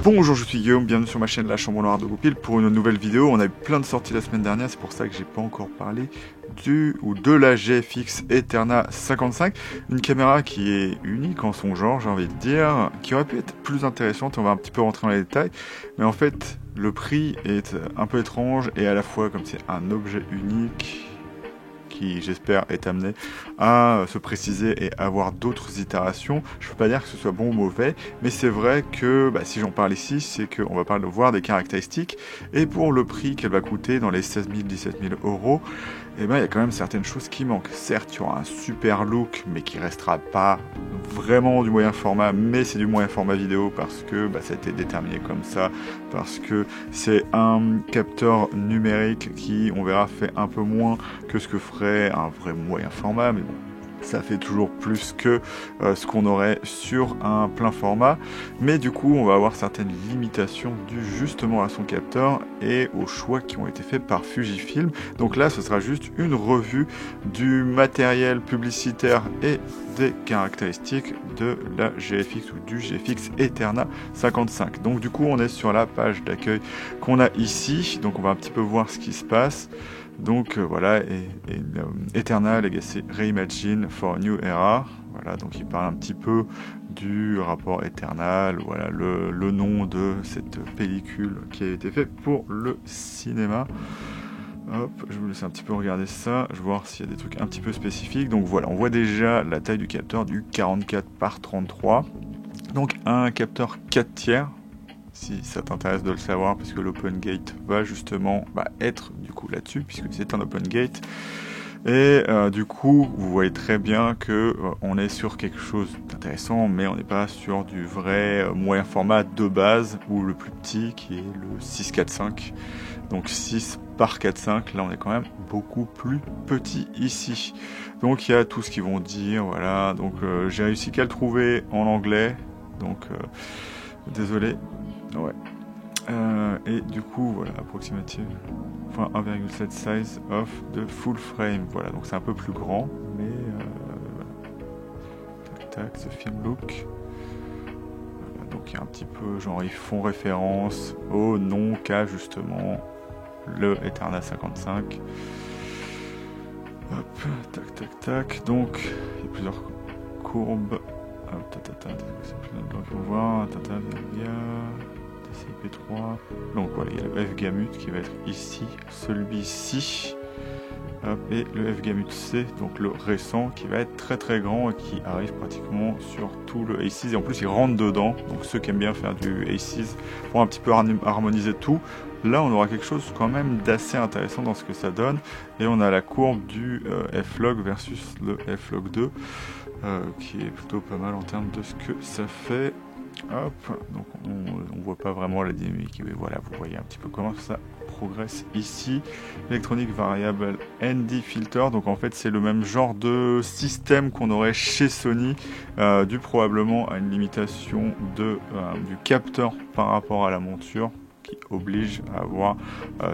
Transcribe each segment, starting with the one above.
Bonjour, je suis Guillaume, bienvenue sur ma chaîne La Chambre Noire de Goupil pour une nouvelle vidéo. On a eu plein de sorties la semaine dernière, c'est pour ça que j'ai pas encore parlé de la GFX Eterna 55, une caméra qui est unique en son genre, j'ai envie de dire, qui aurait pu être plus intéressante. On va un petit peu rentrer dans les détails, mais en fait le prix est un peu étrange et à la fois comme c'est un objet unique qui j'espère est amené à se préciser et avoir d'autres itérations. Je ne peux pas dire que ce soit bon ou mauvais, mais c'est vrai que si j'en parle ici, c'est qu'on va parler de voir des caractéristiques, et pour le prix qu'elle va coûter dans les 16 000, 17 000 euros, il y a quand même certaines choses qui manquent. Certes, il y aura un super look, mais qui restera pas vraiment du moyen format, mais c'est du moyen format vidéo parce que ça a été déterminé comme ça, parce que c'est un capteur numérique qui, on verra, fait un peu moins que ce que ferait un vrai moyen format, mais bon, ça fait toujours plus que ce qu'on aurait sur un plein format, mais du coup on va avoir certaines limitations dues justement à son capteur et aux choix qui ont été faits par Fujifilm. Donc là ce sera juste une revue du matériel publicitaire et des caractéristiques de la GFX ou du GFX Eterna 55. Donc du coup on est sur la page d'accueil qu'on a ici, donc on va un petit peu voir ce qui se passe. Donc voilà, Eterna Legacy Reimagine for a New Era. Voilà, donc il parle un petit peu du rapport Eternal, voilà le nom de cette pellicule qui a été faite pour le cinéma. Hop, je vous laisse un petit peu regarder ça, je vais voir s'il y a des trucs un petit peu spécifiques. Donc voilà, on voit déjà la taille du capteur du 44 par 33. Donc un capteur 4 tiers. Si ça t'intéresse de le savoir, puisque l'Open Gate va justement être du coup là-dessus, puisque c'est un Open Gate. Et du coup, vous voyez très bien que on est sur quelque chose d'intéressant, mais on n'est pas sur du vrai moyen format de base, ou le plus petit qui est le 645. Donc 6 par 4,5, là on est quand même beaucoup plus petit ici. Donc il y a tout ce qu'ils vont dire, voilà. Donc j'ai réussi qu'à le trouver en anglais, donc désolé. Ouais. Et du coup, voilà, approximative. Enfin, 1,7 size of the full frame. Voilà, donc c'est un peu plus grand, mais tac tac, ce film look. Voilà, donc il y a un petit peu, genre ils font référence au nom qu'a justement le Eterna 55. Hop, tac tac tac. Donc il y a plusieurs courbes. Hop, tata, c'est plus dans le faut voir. Tata, via. CP3. Donc voilà, il y a le F-Gamut qui va être ici, celui-ci, et le F-Gamut C, donc le récent, qui va être très très grand et qui arrive pratiquement sur tout le A6, et en plus il rentre dedans, donc ceux qui aiment bien faire du A6 pour un petit peu harmoniser tout, là on aura quelque chose quand même d'assez intéressant dans ce que ça donne, et on a la courbe du F-Log versus le F-Log 2, qui est plutôt pas mal en termes de ce que ça fait. Hop, donc on voit pas vraiment la dynamique, mais voilà, vous voyez un petit peu comment ça progresse ici. Electronic Variable ND Filter, donc en fait c'est le même genre de système qu'on aurait chez Sony, dû probablement à une limitation du capteur par rapport à la monture, qui oblige à avoir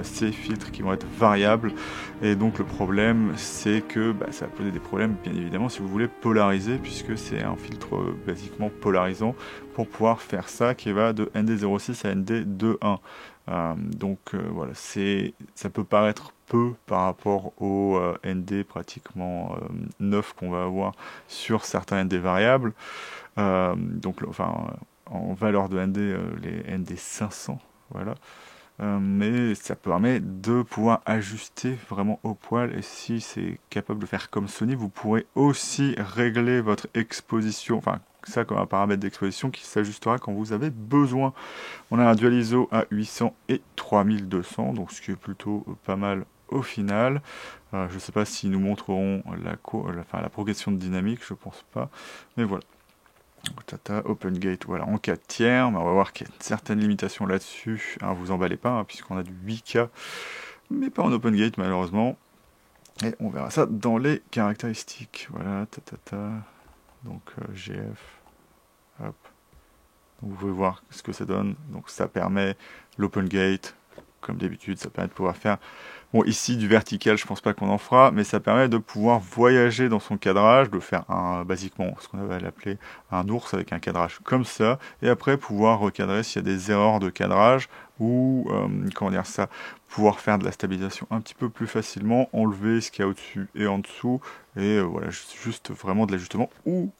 ces filtres qui vont être variables, et donc le problème c'est que ça va poser des problèmes bien évidemment si vous voulez polariser, puisque c'est un filtre basiquement polarisant pour pouvoir faire ça, qui va de ND06 à ND21. Donc voilà, ça peut paraître peu par rapport au ND pratiquement 9 qu'on va avoir sur certains ND variables, donc enfin en valeur de ND, les ND 500. Voilà. Mais ça permet de pouvoir ajuster vraiment au poil, et si c'est capable de faire comme Sony, vous pourrez aussi régler votre exposition, enfin ça comme un paramètre d'exposition qui s'ajustera quand vous avez besoin. On a un dual ISO à 800 et 3200, donc ce qui est plutôt pas mal au final. Je ne sais pas s'ils nous montreront la progression de dynamique, je pense pas, mais voilà. Tata, Open Gate, voilà, en 4 tiers, mais on va voir qu'il y a une certaine limitation là-dessus. Alors, vous emballez pas, puisqu'on a du 8K, mais pas en Open Gate malheureusement. Et on verra ça dans les caractéristiques. Voilà, tata, donc GF, hop. Donc, vous pouvez voir ce que ça donne. Donc ça permet l'Open Gate, comme d'habitude, ça permet de pouvoir faire Bon, ici, du vertical, je pense pas qu'on en fera, mais ça permet de pouvoir voyager dans son cadrage, de faire basiquement ce qu'on va l'appeler un ours avec un cadrage comme ça, et après pouvoir recadrer s'il y a des erreurs de cadrage, ou, comment dire ça, pouvoir faire de la stabilisation un petit peu plus facilement, enlever ce qu'il y a au-dessus et en dessous, et voilà, juste vraiment de l'ajustement, ou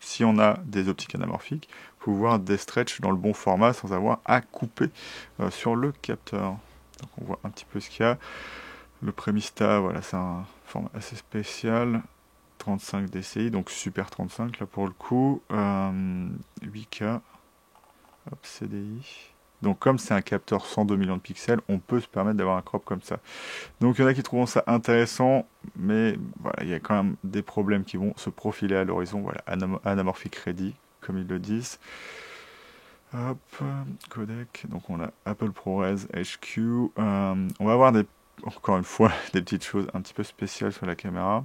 si on a des optiques anamorphiques, pouvoir des stretch dans le bon format sans avoir à couper sur le capteur. Donc on voit un petit peu ce qu'il y a. Le Premista, voilà, c'est un format assez spécial. 35 DCI, donc Super 35 là pour le coup. 8K. Hop, CDI. Donc comme c'est un capteur 102 millions de pixels, on peut se permettre d'avoir un crop comme ça. Donc il y en a qui trouvent ça intéressant, mais voilà, il y a quand même des problèmes qui vont se profiler à l'horizon. Voilà, anamorphic ready, comme ils le disent. Hop, codec. Donc on a Apple ProRes HQ. On va avoir encore une fois des petites choses un petit peu spéciales sur la caméra.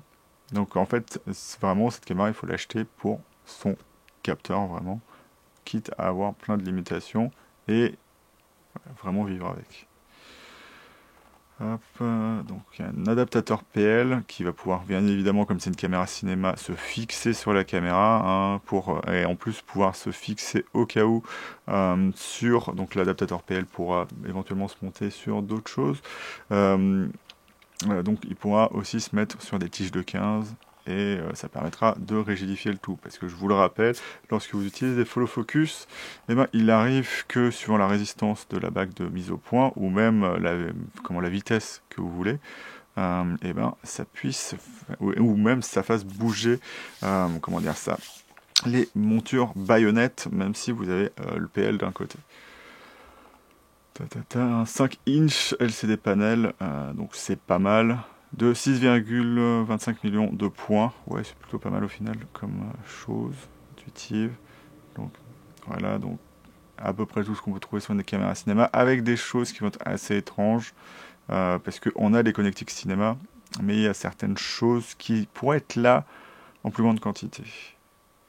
Donc en fait, vraiment cette caméra, il faut l'acheter pour son capteur vraiment, quitte à avoir plein de limitations et vraiment vivre avec. Hop, donc il y a un adaptateur PL qui va pouvoir bien évidemment, comme c'est une caméra cinéma, se fixer sur la caméra et en plus pouvoir se fixer au cas où sur, donc l'adaptateur PL pourra éventuellement se monter sur d'autres choses. Donc il pourra aussi se mettre sur des tiges de 15 et ça permettra de rigidifier le tout. Parce que je vous le rappelle, lorsque vous utilisez des follow focus, eh ben, il arrive que suivant la résistance de la bague de mise au point, ou même la vitesse que vous voulez, eh ben, ça puisse, ou même ça fasse bouger, comment dire ça, les montures baïonnettes, même si vous avez le PL d'un côté. Un 5 inch LCD panel, donc c'est pas mal. De 6,25 millions de points. Ouais, c'est plutôt pas mal au final comme chose intuitive. Donc voilà, donc à peu près tout ce qu'on peut trouver sur une caméra cinéma, avec des choses qui vont être assez étranges, parce qu'on a les connectiques cinéma, mais il y a certaines choses qui pourraient être là en plus grande quantité.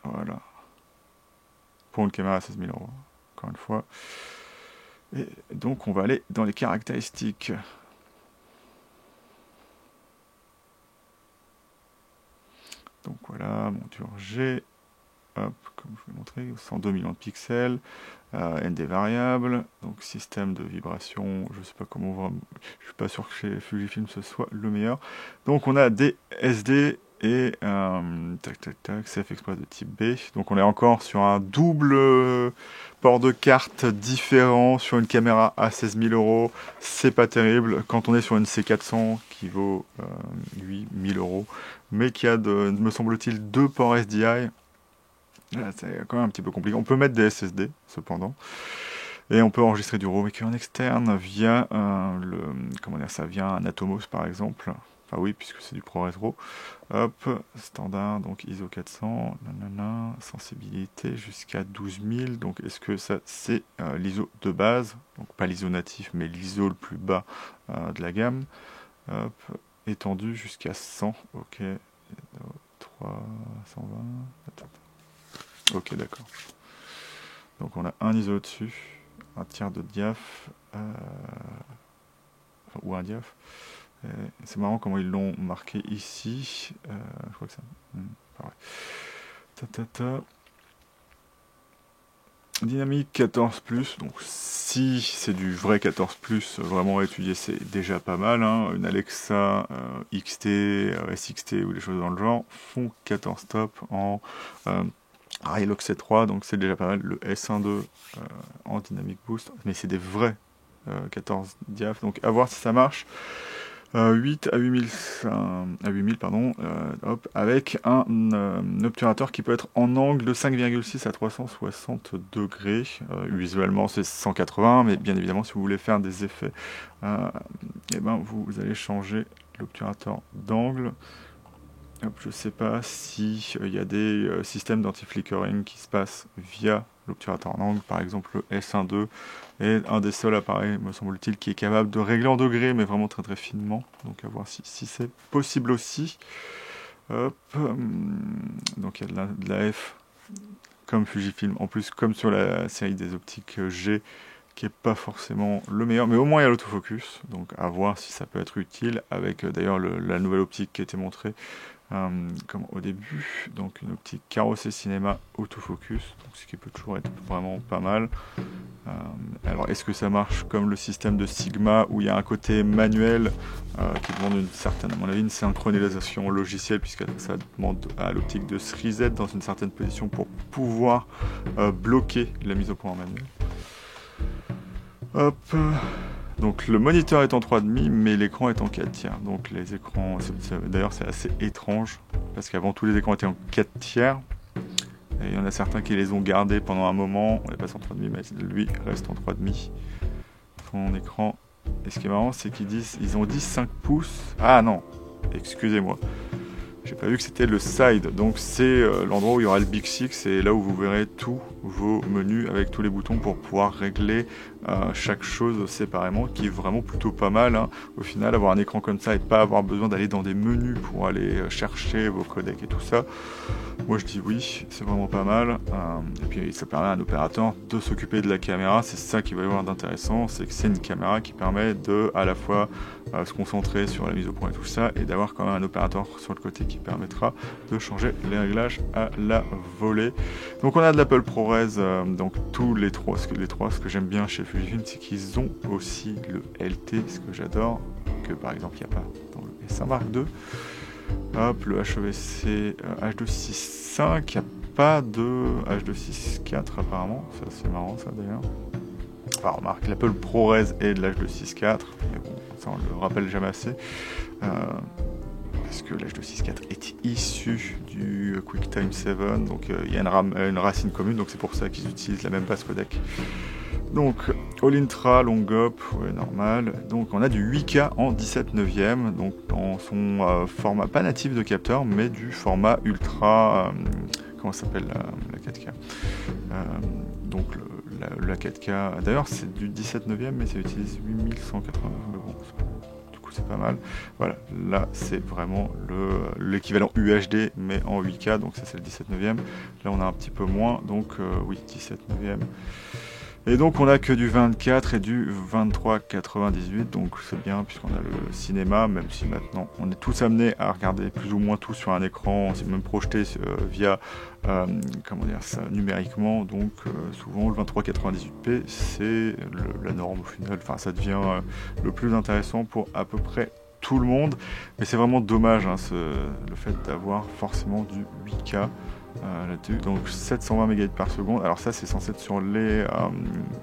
Voilà. Pour une caméra à 16 000 €, encore une fois. Et donc on va aller dans les caractéristiques. Donc voilà, monture G, hop, comme je vous l'ai montré, 102 millions de pixels, ND variable, donc système de vibration, je sais pas comment on va, je suis pas sûr que chez Fujifilm ce soit le meilleur. Donc on a des SD et CF Express de type B. Donc on est encore sur un double port de carte différent sur une caméra à 16 000 €. C'est pas terrible quand on est sur une C400 qui vaut 8 000 €, mais qui a, me semble-t-il, deux ports SDI. Là, c'est quand même un petit peu compliqué. On peut mettre des SSD, cependant. Et on peut enregistrer du RAW en externe via via un Atomos par exemple. Enfin oui, puisque c'est du ProRes RAW. Hop, standard, donc ISO 400, nanana, sensibilité jusqu'à 12 000. Donc est-ce que ça c'est l'ISO de base, donc pas l'ISO natif, mais l'ISO le plus bas de la gamme. Hop, étendu jusqu'à 100, ok. 320. Ok, d'accord. Donc on a un ISO au-dessus, un tiers de diaph, ou un diaph. C'est marrant comment ils l'ont marqué ici. Je crois que ça. Pareil. Dynamique 14+, donc si c'est du vrai 14+, vraiment étudié, c'est déjà pas mal. Hein. Une Alexa XT, SXT ou des choses dans le genre font 14 tops en Hilux C3, donc c'est déjà pas mal. Le S12 en Dynamic Boost, mais c'est des vrais 14 diaph, donc à voir si ça marche. 8 à 8000 pardon, hop, avec un obturateur qui peut être en angle de 5,6 à 360 degrés. Visuellement c'est 180, mais bien évidemment si vous voulez faire des effets, et ben vous allez changer l'obturateur d'angle. Je ne sais pas si il y a des systèmes d'anti-flickering qui se passent via l'obturateur en angle, par exemple le S12 est un des seuls appareils, me semble-t-il, qui est capable de régler en degrés, mais vraiment très très finement. Donc à voir si c'est possible aussi. Hop, donc il y a de la F comme Fujifilm. En plus, comme sur la série des optiques G, qui est pas forcément le meilleur, mais au moins il y a l'autofocus, donc à voir si ça peut être utile, avec d'ailleurs la nouvelle optique qui a été montrée comme au début, donc une optique carrossée cinéma autofocus, donc ce qui peut toujours être vraiment pas mal. Alors est-ce que ça marche comme le système de Sigma où il y a un côté manuel qui demande une certaine, à mon avis, une synchronisation logicielle, puisque ça demande à l'optique de se reset dans une certaine position pour pouvoir bloquer la mise au point en manuel. Hop. Donc le moniteur est en 3,5 mais l'écran est en 4 tiers. Donc les écrans, d'ailleurs c'est assez étrange, parce qu'avant tous les écrans étaient en 4 tiers. Et il y en a certains qui les ont gardés pendant un moment, on est passé en 3,5 mais lui reste en 3,5. Son écran. Et ce qui est marrant, c'est ils ont dit 5 pouces. Ah non, excusez-moi. J'ai pas vu que c'était le side, donc c'est l'endroit où il y aura le Big Six et là où vous verrez tous vos menus avec tous les boutons pour pouvoir régler chaque chose séparément, qui est vraiment plutôt pas mal. Hein. Au final, avoir un écran comme ça et pas avoir besoin d'aller dans des menus pour aller chercher vos codecs et tout ça, moi je dis oui, c'est vraiment pas mal. Et puis ça permet à un opérateur de s'occuper de la caméra, c'est ça qui va y avoir d'intéressant, c'est que c'est une caméra qui permet de à la fois se concentrer sur la mise au point et tout ça, et d'avoir quand même un opérateur sur le côté qui permettra de changer les réglages à la volée. Donc on a de l'Apple ProRes, donc tous les trois, ce que j'aime bien chez Fujifilm, c'est qu'ils ont aussi le LT, ce que j'adore, que par exemple il n'y a pas dans le S1 Mark II. Hop, le HEVC H265, il n'y a pas de H264 apparemment, ça c'est marrant ça d'ailleurs. Enfin remarque, l'Apple ProRes est de l'H264, mais bon, ça on le rappelle jamais assez. Parce que l'H264 est issu du QuickTime 7, donc il y a une racine commune, donc c'est pour ça qu'ils utilisent la même base codec. Donc All Intra, Long Up, ouais, normal. Donc on a du 8K en 17 neuvième, donc dans son format pas natif de capteur, mais du format ultra, comment ça s'appelle la 4K. Donc la 4K, d'ailleurs c'est du 17 neuvième, mais ça utilise 8180, mais bon, c'est pas mal. Voilà, là c'est vraiment l'équivalent UHD mais en 8K, donc ça c'est le 17 neuvième. Là on a un petit peu moins, donc oui, 17 neuvième. Et donc on a que du 24 et du 23,98, donc c'est bien puisqu'on a le cinéma, même si maintenant on est tous amenés à regarder plus ou moins tout sur un écran, on s'est même projeté via comment dire ça numériquement, donc souvent le 23,98p c'est la norme au final, enfin ça devient le plus intéressant pour à peu près tout le monde, mais c'est vraiment dommage hein, le fait d'avoir forcément du 8K. Là-dessus, donc 720 Mbps par seconde. Alors ça c'est censé être sur les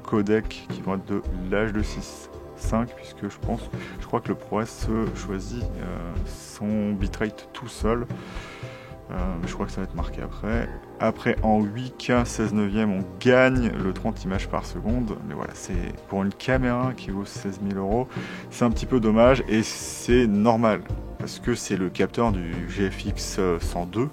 codecs qui vont être de l'H265, puisque je crois que le ProRes choisit son bitrate tout seul. Je crois que ça va être marqué après. Après en 8K 16 neuvième on gagne le 30 images par seconde, mais voilà, c'est pour une caméra qui vaut 16 000 €, c'est un petit peu dommage et c'est normal parce que c'est le capteur du GFX 102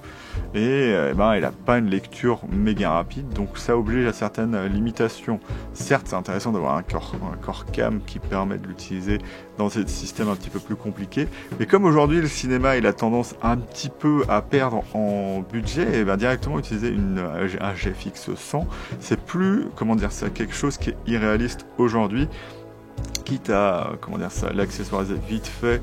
et il n'a pas une lecture méga rapide, donc ça oblige à certaines limitations. Certes c'est intéressant d'avoir un core cam qui permet de l'utiliser dans ces systèmes un petit peu plus compliqués, mais comme aujourd'hui le cinéma il a tendance un petit peu à perdre en budget, et directement utiliser un GFX 100, c'est plus, comment dire ça, quelque chose qui est irréaliste aujourd'hui, quitte à, comment dire ça, l'accessoiriser vite fait,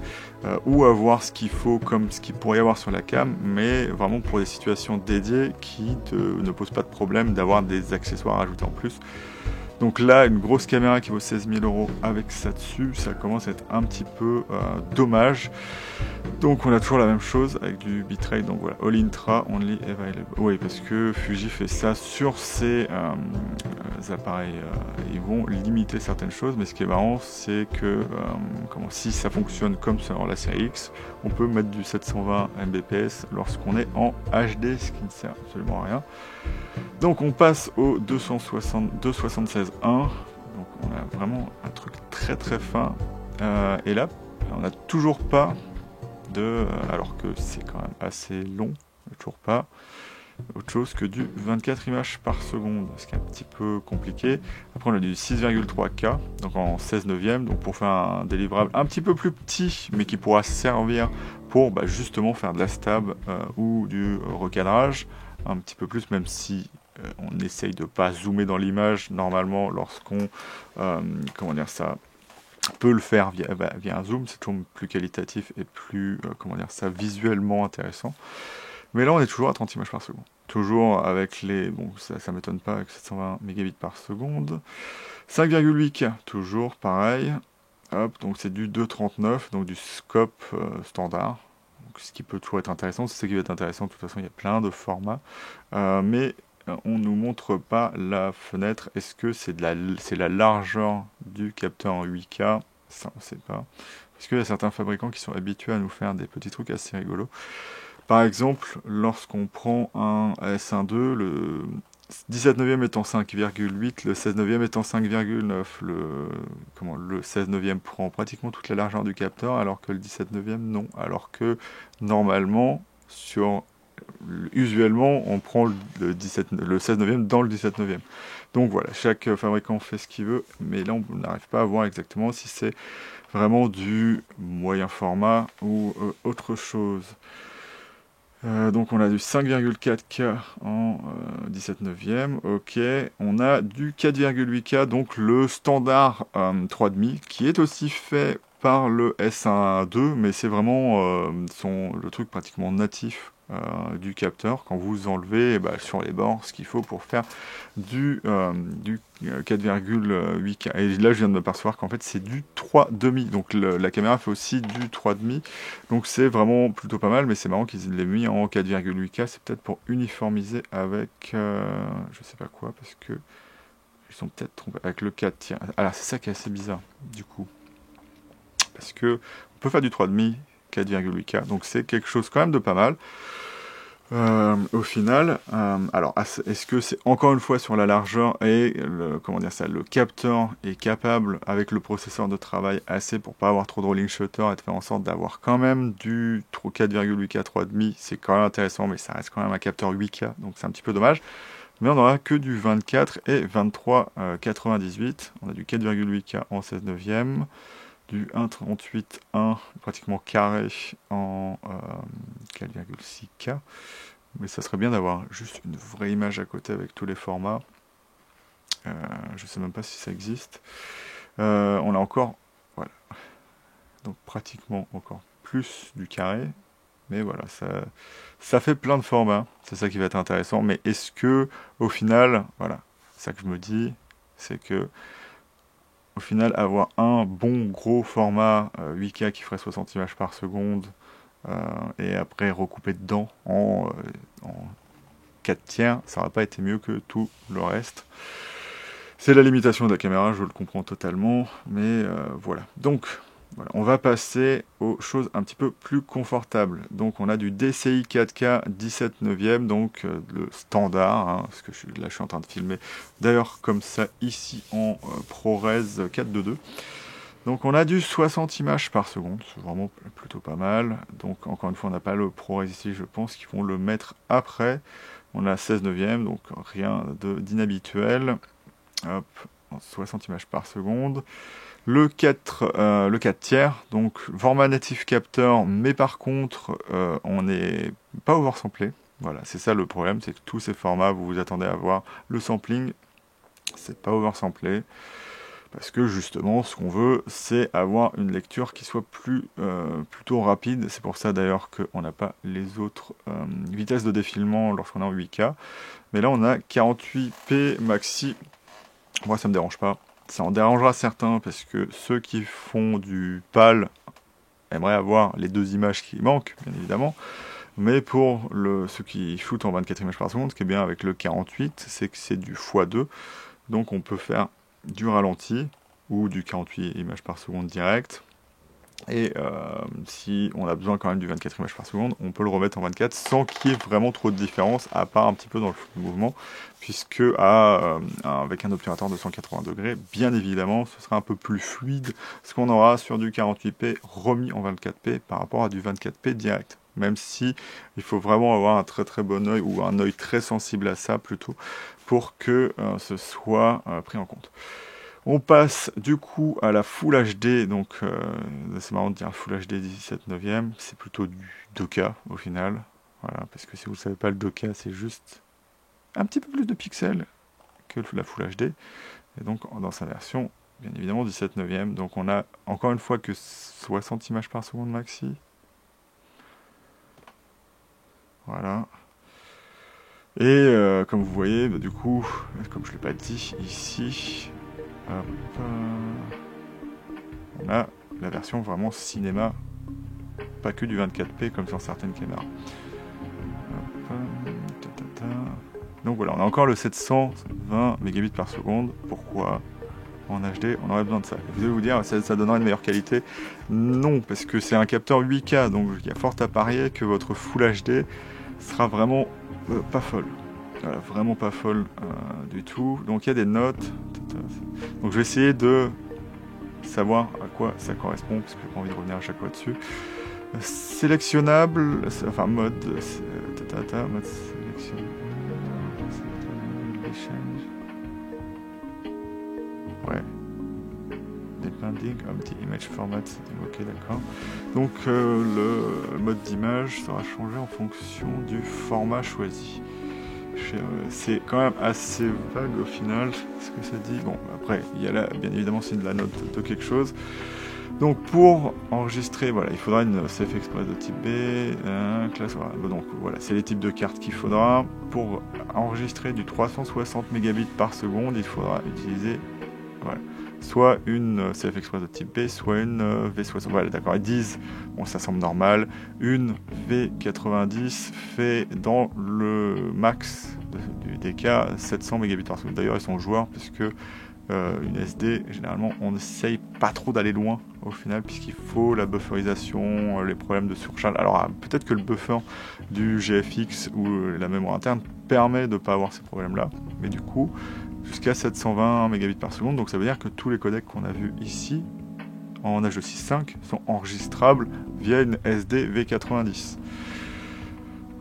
ou avoir ce qu'il faut comme ce qu'il pourrait y avoir sur la cam, mais vraiment pour des situations dédiées qui ne posent pas de problème d'avoir des accessoires à ajouter en plus. Donc là, une grosse caméra qui vaut 16 000 € avec ça dessus, ça commence à être un petit peu dommage. Donc on a toujours la même chose avec du bitrate, donc voilà, All Intra, Only Available. Oui, parce que Fuji fait ça sur ses appareils, ils vont limiter certaines choses, mais ce qui est marrant, c'est que si ça fonctionne comme sur la série X, on peut mettre du 720 Mbps lorsqu'on est en HD, ce qui ne sert absolument à rien. Donc on passe au 276.1, donc on a vraiment un truc très très fin, et là on n'a toujours pas alors que c'est quand même assez long, toujours pas autre chose que du 24 images par seconde, ce qui est un petit peu compliqué. Après on a du 6,3K, donc en 16 neuvième, donc pour faire un délivrable un petit peu plus petit, mais qui pourra servir pour justement faire de la stab ou du recadrage, un petit peu plus, même si on essaye de pas zoomer dans l'image normalement lorsqu'on comment dire ça peut le faire via un zoom, c'est toujours plus qualitatif et plus comment dire ça visuellement intéressant. Mais là on est toujours à 30 images par seconde. Toujours avec les bon ça m'étonne pas avec 720 mégabits par seconde. 5,8K, toujours pareil. Hop, donc c'est du 2,39, donc du scope standard. Donc, ce qui peut toujours être intéressant, c'est ce qui va être intéressant. De toute façon, il y a plein de formats, mais on nous montre pas la fenêtre. Est-ce que c'est la largeur du capteur en 8K? Ça, on sait pas. Parce qu'il y a certains fabricants qui sont habitués à nous faire des petits trucs assez rigolos. Par exemple, lorsqu'on prend un S1.2, le 17 neuvième est en 5,8, le 16 neuvième est en 5,9. Le 16 neuvième prend pratiquement toute la largeur du capteur, alors que le 17 neuvième non. Alors que normalement, usuellement, on prend le 16 neuvième dans le 17 neuvième. Donc voilà, chaque fabricant fait ce qu'il veut, mais là on n'arrive pas à voir exactement si c'est vraiment du moyen format ou autre chose. Donc on a du 5,4K en 17 neuvième, ok. On a du 4,8K, donc le standard 3,5, qui est aussi fait par le S1.2, mais c'est vraiment le truc pratiquement natif du capteur. Quand vous enlevez sur les bords ce qu'il faut pour faire du 4,8K. Et là je viens de m'apercevoir qu'en fait c'est du 3,5, donc la caméra fait aussi du 3,5, donc c'est vraiment plutôt pas mal, mais c'est marrant qu'ils l'aient mis en 4,8K, c'est peut-être pour uniformiser avec je sais pas quoi, parce que ils sont peut-être trompés avec le 4, tiens. Alors c'est ça qui est assez bizarre du coup, parce que on peut faire du 3,5 4,8K, donc c'est quelque chose quand même de pas mal. Au final, alors est-ce que c'est encore une fois sur la largeur et le capteur est capable avec le processeur de travail assez pour pas avoir trop de rolling shutter et de faire en sorte d'avoir quand même du 4,8K 3,5, c'est quand même intéressant, mais ça reste quand même un capteur 8K, donc c'est un petit peu dommage. Mais on n'aura que du 24 et 23,98. On a du 4,8K en 16 neuvième, du 1,38,1 pratiquement carré en 4,6K. Mais ça serait bien d'avoir juste une vraie image à côté avec tous les formats. Je sais même pas si ça existe. On a encore, voilà, donc pratiquement encore plus du carré. Mais voilà, ça fait plein de formats. C'est ça qui va être intéressant. Mais est-ce que, au final, voilà, ça que je me dis, c'est que au final, avoir un bon gros format 8K qui ferait 60 images par seconde, et après recouper dedans en 4 tiers, ça n'aurait pas été mieux que tout le reste. C'est la limitation de la caméra, je le comprends totalement, mais voilà. Donc, voilà, on va passer aux choses un petit peu plus confortables. Donc, on a du DCI 4K 17 neuvième, donc le standard, hein, parce que là je suis en train de filmer, d'ailleurs comme ça ici en ProRes 422. Donc on a du 60 images par seconde, c'est vraiment plutôt pas mal. Donc encore une fois, on n'a pas le ProRes ici, je pense qu'ils vont le mettre après. On a 16 neuvième, donc rien d'inhabituel. Hop, 60 images par seconde. Le 4 tiers, donc format natif capteur, mais par contre, on n'est pas oversamplé. Voilà, c'est ça le problème, c'est que tous ces formats, vous vous attendez à voir le sampling, c'est pas oversamplé. Parce que justement, ce qu'on veut, c'est avoir une lecture qui soit plutôt rapide. C'est pour ça d'ailleurs qu'on n'a pas les autres vitesses de défilement lorsqu'on est en 8K. Mais là, on a 48p maxi. Moi, ça me dérange pas. Ça en dérangera certains parce que ceux qui font du PAL aimeraient avoir les deux images qui manquent, bien évidemment. Mais pour ceux qui shootent en 24 images par seconde, ce qui est bien avec le 48, c'est que c'est du x2. Donc on peut faire du ralenti ou du 48 images par seconde direct. Et si on a besoin quand même du 24 images par seconde, on peut le remettre en 24 sans qu'il y ait vraiment trop de différence, à part un petit peu dans le flou de mouvement, puisque avec un obturateur de 180 degrés, bien évidemment, ce sera un peu plus fluide, ce qu'on aura sur du 48p remis en 24p par rapport à du 24p direct. Même si il faut vraiment avoir un très très bon œil ou un œil très sensible à ça plutôt pour que ce soit pris en compte. On passe du coup à la Full HD, donc c'est marrant de dire Full HD 17 neuvième, c'est plutôt du 2K au final, voilà, parce que si vous ne savez pas le 2K c'est juste un petit peu plus de pixels que la Full HD. Et donc dans sa version, bien évidemment 17/9. Donc on a encore une fois que 60 images par seconde maxi. Voilà. Et comme vous voyez, bah, du coup, comme je ne l'ai pas dit ici, hop, on a la version vraiment cinéma, pas que du 24p comme sur certaines caméras. Hop, donc voilà, on a encore le 720 mégabits par seconde. Pourquoi en HD on aurait besoin de ça? Vous allez vous dire, ça donnera une meilleure qualité. Non, parce que c'est un capteur 8K, donc il y a fort à parier que votre Full HD sera vraiment pas folle. Voilà, vraiment pas folle du tout. Donc il y a des notes. Donc je vais essayer de savoir à quoi ça correspond, parce que j'ai pas envie de revenir à chaque fois dessus. Sélectionnable, enfin mode mode sélectionnable. Ouais. Depending on the image format. Ok, d'accord. Donc le mode d'image sera changé en fonction du format choisi. C'est quand même assez vague au final ce que ça dit. Bon, après, il y a là, bien évidemment, c'est de la note de quelque chose. Donc pour enregistrer, voilà, il faudra une CF Express de type B, classe, voilà. Donc voilà, c'est les types de cartes qu'il faudra. Pour enregistrer du 360 mégabits par seconde, il faudra utiliser, voilà, soit une CF Express de type B, soit une V60. Voilà, d'accord, ils disent, bon, ça semble normal, une V90 fait dans le max du DK 700 mégabits par seconde. D'ailleurs, ils sont joueurs, puisque une SD, généralement, on n'essaye pas trop d'aller loin au final, puisqu'il faut la bufferisation, les problèmes de surcharge. Alors, peut-être que le buffer du GFX ou la mémoire interne permet de ne pas avoir ces problèmes-là, mais du coup, jusqu'à 720 mégabits par seconde, donc ça veut dire que tous les codecs qu'on a vus ici, en H265, sont enregistrables via une SD V90.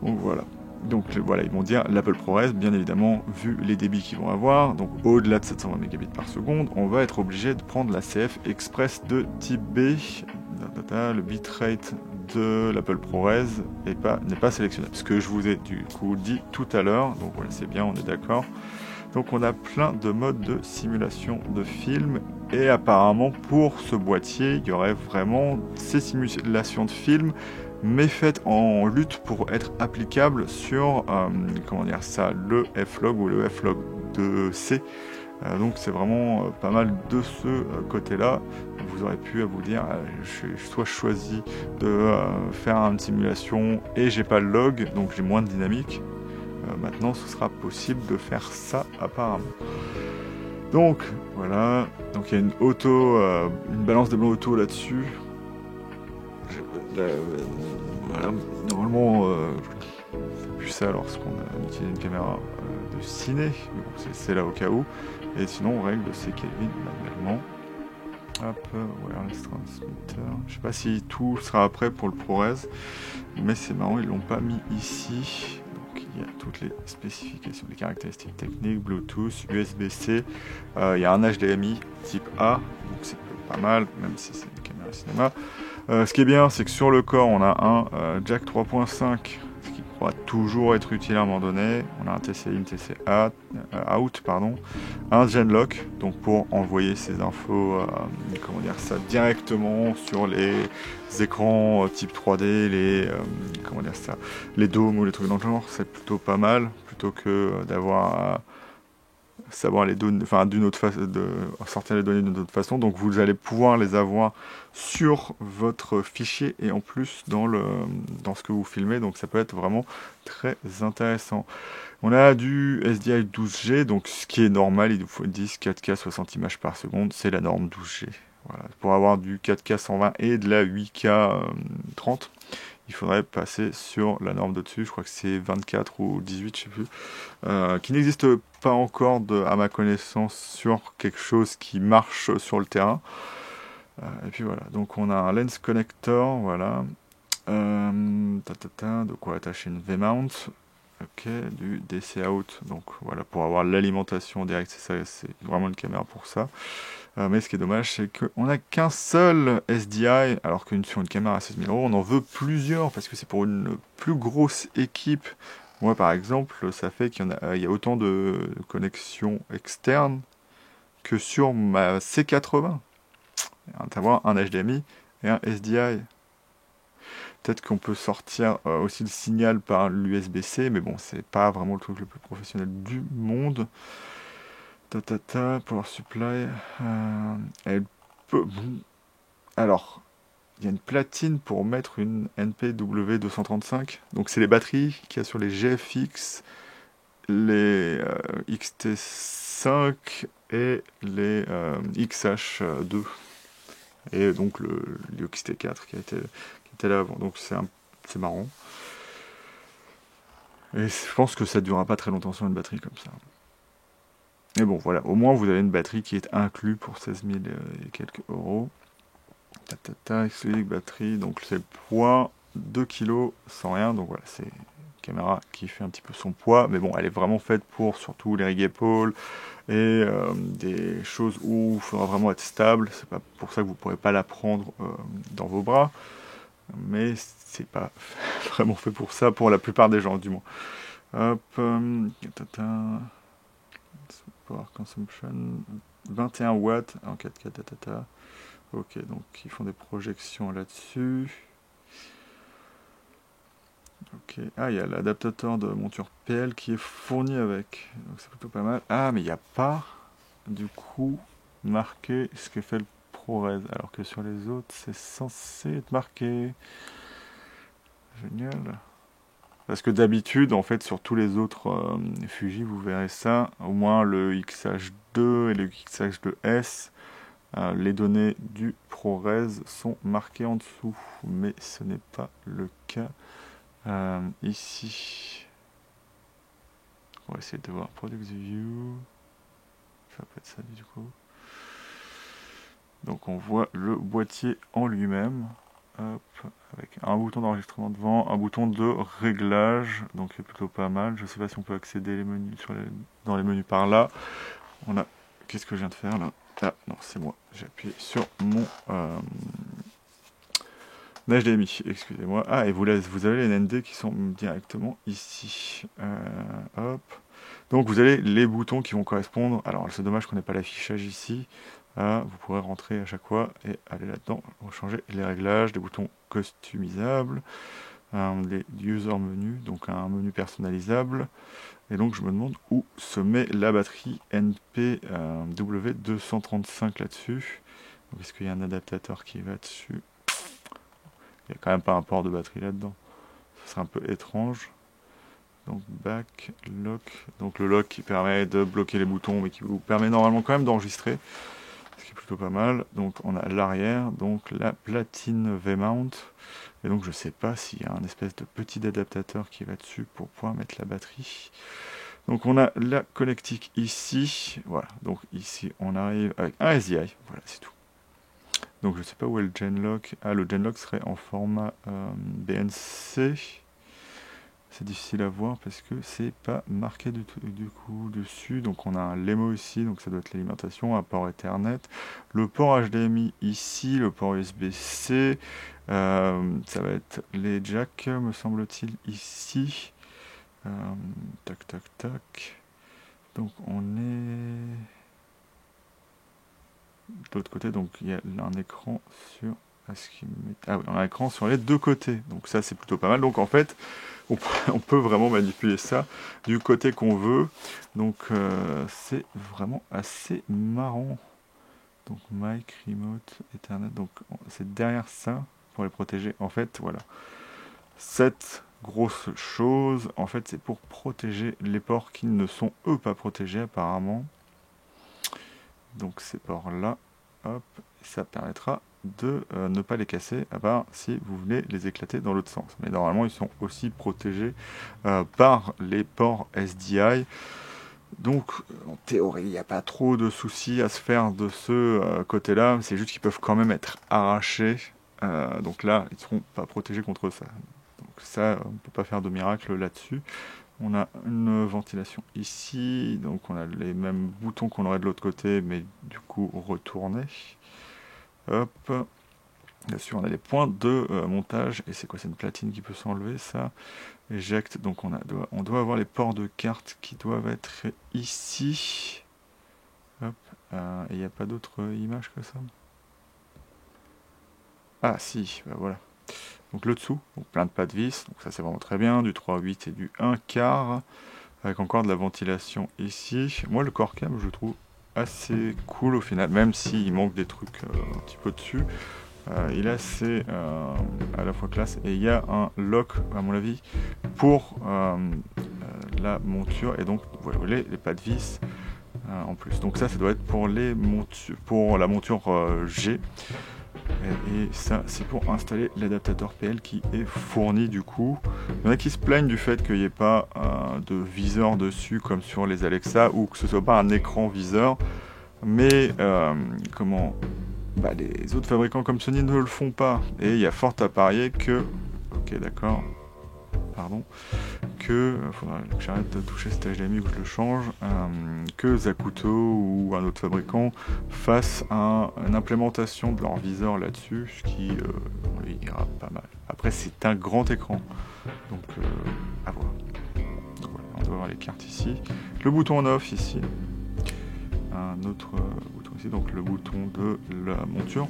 Donc voilà. Donc voilà, ils vont dire l'Apple ProRes, bien évidemment, vu les débits qu'ils vont avoir, donc au-delà de 720 mégabits par seconde, on va être obligé de prendre la CF Express de type B. Le bitrate de l'Apple ProRes n'est pas sélectionnable. Ce que je vous ai du coup dit tout à l'heure, donc voilà, c'est bien, on est d'accord. Donc on a plein de modes de simulation de film, et apparemment pour ce boîtier, il y aurait vraiment ces simulations de film, mais faites en lutte pour être applicable sur comment dire ça, le F-Log ou le F-Log 2C. Donc c'est vraiment pas mal de ce côté-là. Vous aurez pu à vous dire, soit je choisis de faire une simulation et j'ai pas le log, donc j'ai moins de dynamique. Maintenant ce sera possible de faire ça apparemment. Donc voilà, donc il y a une balance de blanc auto là-dessus. Voilà, normalement c'est plus ça lorsqu'on utilise une caméra de ciné, mais bon, c'est là au cas où. Et sinon on règle ces Kelvin manuellement. Hop, wireless transmitter. Je sais pas si tout sera prêt pour le ProRes, mais c'est marrant, ils l'ont pas mis ici. Donc il y a toutes les spécifications, les caractéristiques techniques, Bluetooth, USB-C. Il y a un HDMI type A, donc c'est pas mal, même si c'est une caméra cinéma. Ce qui est bien, c'est que sur le corps, on a un jack 3.5, ce qui pourra toujours être utile à un moment donné. On a un TCI, une TCA, out, pardon, un Genlock, donc pour envoyer ces infos, comment dire ça, directement sur les écrans type 3D, comment dire ça, les dômes ou les trucs dans le genre, c'est plutôt pas mal, plutôt que d'avoir savoir les données, enfin d'une autre façon, de sortir les données d'une autre façon. Donc vous allez pouvoir les avoir sur votre fichier et en plus dans ce que vous filmez. Donc ça peut être vraiment très intéressant. On a du SDI 12G, donc ce qui est normal, il faut 10 4K 60 images par seconde, c'est la norme 12G. Voilà. Pour avoir du 4K 120 et de la 8K 30, il faudrait passer sur la norme de dessus, je crois que c'est 24 ou 18, je sais plus, qui n'existe pas encore, à ma connaissance, sur quelque chose qui marche sur le terrain. Et puis voilà, donc on a un lens connector, voilà, de quoi attacher une V-mount, ok, du DC out, donc voilà, pour avoir l'alimentation directe, c'est vraiment une caméra pour ça. Mais ce qui est dommage, c'est qu'on n'a qu'un seul SDI, alors sur une caméra à 16 000 €, on en veut plusieurs, parce que c'est pour une plus grosse équipe Moi, par exemple, ça fait il y a autant de connexions externes que sur ma C80. À savoir un HDMI et un SDI. Peut-être qu'on peut sortir aussi le signal par l'USB-C, mais bon, c'est pas vraiment le truc le plus professionnel du monde. Power supply. Elle peut. Bon. Alors, il y a une platine pour mettre une NPW235. Donc, c'est les batteries qu'il y a sur les GFX, les XT5 et les XH2. Et donc, le XT4 qui était là avant. Donc, c'est marrant. Et je pense que ça ne durera pas très longtemps sur une batterie comme ça. Mais bon, voilà, au moins vous avez une batterie qui est inclue pour 16 000 et quelques euros. Exclusive batterie, donc c'est le poids, 2 kg sans rien, donc voilà, c'est une caméra qui fait un petit peu son poids, mais bon, elle est vraiment faite pour surtout les rig épaules et des choses où il faudra vraiment être stable. C'est pas pour ça que vous ne pourrez pas la prendre dans vos bras, mais c'est pas vraiment fait pour ça pour la plupart des gens, du moins. Hop, power consumption, 21 watts en 4K, Ok, donc ils font des projections là-dessus. Ok, il y a l'adaptateur de monture PL qui est fourni avec. Donc c'est plutôt pas mal. Ah, mais il n'y a pas, du coup, marqué ce que fait le ProRes. Alors que sur les autres, c'est censé être marqué. Génial. Parce que d'habitude, en fait, sur tous les autres Fuji, vous verrez ça. Au moins le XH2 et le XH2S. Les données du ProRes sont marquées en dessous, mais ce n'est pas le cas ici. On va essayer de voir Product View. Ça va pas être ça du coup. Donc on voit le boîtier en lui-même. Hop, avec un bouton d'enregistrement devant, un bouton de réglage, donc c'est plutôt pas mal. Je sais pas si on peut accéder les menus dans les menus par là. On a. Qu'est-ce que je viens de faire là? Ah non, c'est moi. J'ai appuyé sur mon HDMI, excusez-moi. Ah, et vous avez les ND qui sont directement ici. Hop. Donc vous avez les boutons qui vont correspondre. Alors c'est dommage qu'on n'ait pas l'affichage ici. Vous pourrez rentrer à chaque fois et aller là-dedans pour changer les réglages, des boutons customisables, les user menus, donc un menu personnalisable. Et donc je me demande où se met la batterie NPW235 là-dessus. Est-ce qu'il y a un adaptateur qui va dessus? Il n'y a quand même pas un port de batterie là-dedans. Ça serait un peu étrange. Donc back, lock. Donc le lock qui permet de bloquer les boutons, mais qui vous permet normalement quand même d'enregistrer. Ce qui est plutôt pas mal. Donc on a l'arrière, donc la platine V-mount. Et donc je sais pas s'il y a un espèce de petit adaptateur qui va dessus pour pouvoir mettre la batterie. Donc on a la connectique ici. Voilà, donc ici on arrive avec un SDI. Voilà, c'est tout. Donc je sais pas où est le Genlock. Ah, le Genlock serait en format BNC. C'est difficile à voir parce que c'est pas marqué du coup dessus. Donc on a un LEMO ici, donc ça doit être l'alimentation, un port Ethernet. Le port HDMI ici, le port USB-C. Ça va être les jacks, me semble-t-il, ici. Tac, tac, tac. Donc on est de l'autre côté, donc il y a un écran sur. Ah oui, on a un écran sur les deux côtés. Donc ça c'est plutôt pas mal. Donc en fait, on peut vraiment manipuler ça du côté qu'on veut. Donc c'est vraiment assez marrant. Donc mic, remote, Ethernet. Donc c'est derrière ça pour les protéger. En fait, voilà. Cette grosse chose, en fait, c'est pour protéger les ports qui ne sont eux pas protégés apparemment. Donc ces ports-là, hop, ça permettra de ne pas les casser, à part si vous voulez les éclater dans l'autre sens. Mais normalement, ils sont aussi protégés par les ports SDI. Donc, en théorie, il n'y a pas trop de soucis à se faire de ce côté-là. C'est juste qu'ils peuvent quand même être arrachés. Donc là, ils ne seront pas protégés contre ça. Donc ça, on ne peut pas faire de miracle là-dessus. On a une ventilation ici, donc on a les mêmes boutons qu'on aurait de l'autre côté, mais du coup retournés. Hop. Là-dessus, on a les points de montage. Et c'est quoi? C'est une platine qui peut s'enlever, ça. Eject. Donc on doit avoir les ports de carte qui doivent être ici. Hop. Et il n'y a pas d'autre image que ça. Ah si, bah voilà. Donc le dessous, donc plein de pas de vis. Donc ça c'est vraiment très bien. Du 3/8 et du 1/4. Avec encore de la ventilation ici. Moi le core cam je le trouve assez cool au final. Même s'il manque des trucs un petit peu dessus. Il est assez à la fois classe, et il y a un lock à mon avis pour la monture, et donc vous voyez les pas de vis en plus. Donc ça doit être pour les pour la monture G, et ça c'est pour installer l'adaptateur PL qui est fourni du coup. Il y en a qui se plaignent du fait qu'il n'y ait pas de viseur dessus comme sur les Alexa, ou que ce soit pas un écran viseur, mais comment les autres fabricants comme Sony ne le font pas. Et il y a fort à parier que... Ok, d'accord. Pardon. Faudra que j'arrête de toucher cet HDMI ou que je le change. Que Zacuto ou un autre fabricant fasse une implémentation de leur viseur là-dessus, ce qui ira pas mal. Après, c'est un grand écran. Donc, à voir. Donc, voilà, on doit avoir les cartes ici. Le bouton on off ici. Un autre bouton ici, donc le bouton de la monture.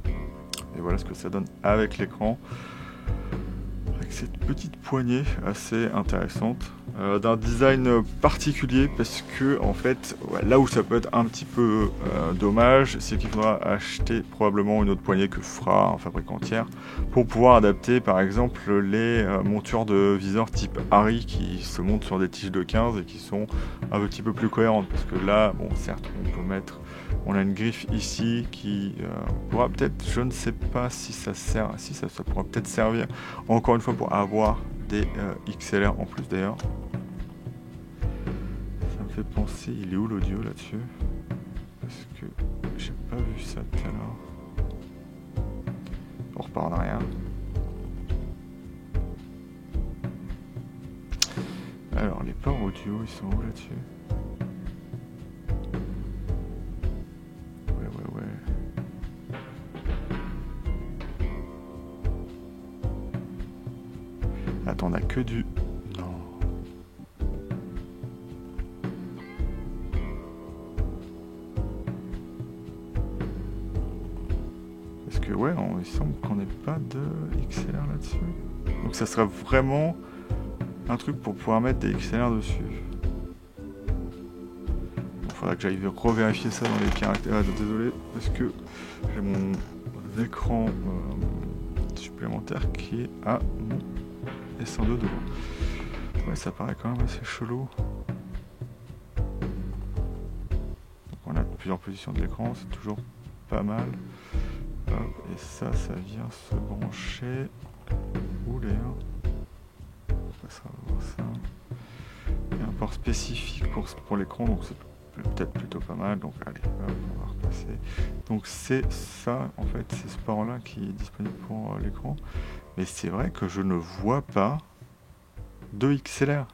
Et voilà ce que ça donne avec l'écran, avec cette petite poignée assez intéressante, d'un design particulier, parce que en fait là où ça peut être un petit peu dommage, c'est qu'il faudra acheter probablement une autre poignée que fera un fabricant tiers pour pouvoir adapter par exemple les montures de viseur type Harry qui se montent sur des tiges de 15 et qui sont un petit peu plus cohérentes, parce que là bon certes on a une griffe ici qui pourra peut-être, je ne sais pas si ça sert, si ça pourra peut-être servir encore une fois pour avoir des XLR en plus d'ailleurs. Ça me fait penser, il est où l'audio là-dessus? Parce que j'ai pas vu ça tout à l'heure. On repart en arrière. Alors les ports audio ils sont où là-dessus? Attends, on a que du... Non. Parce que ouais, il semble qu'on n'ait pas de XLR là-dessus. Donc ça sera vraiment un truc pour pouvoir mettre des XLR dessus. Il faudra que j'aille revérifier ça dans les caractères. Ah, désolé, parce que j'ai mon écran supplémentaire qui est à mon S102 devant. Ouais, ça paraît quand même assez chelou. Donc on a plusieurs positions de l'écran, c'est toujours pas mal. Hop, et ça vient se brancher. Où les on passera à voir ça. Il y a un port spécifique pour l'écran, donc c'est peut-être plutôt pas mal. Donc allez, hop, on va repasser. Donc c'est ça, en fait, c'est ce port-là qui est disponible pour l'écran. Mais c'est vrai que je ne vois pas de XLR.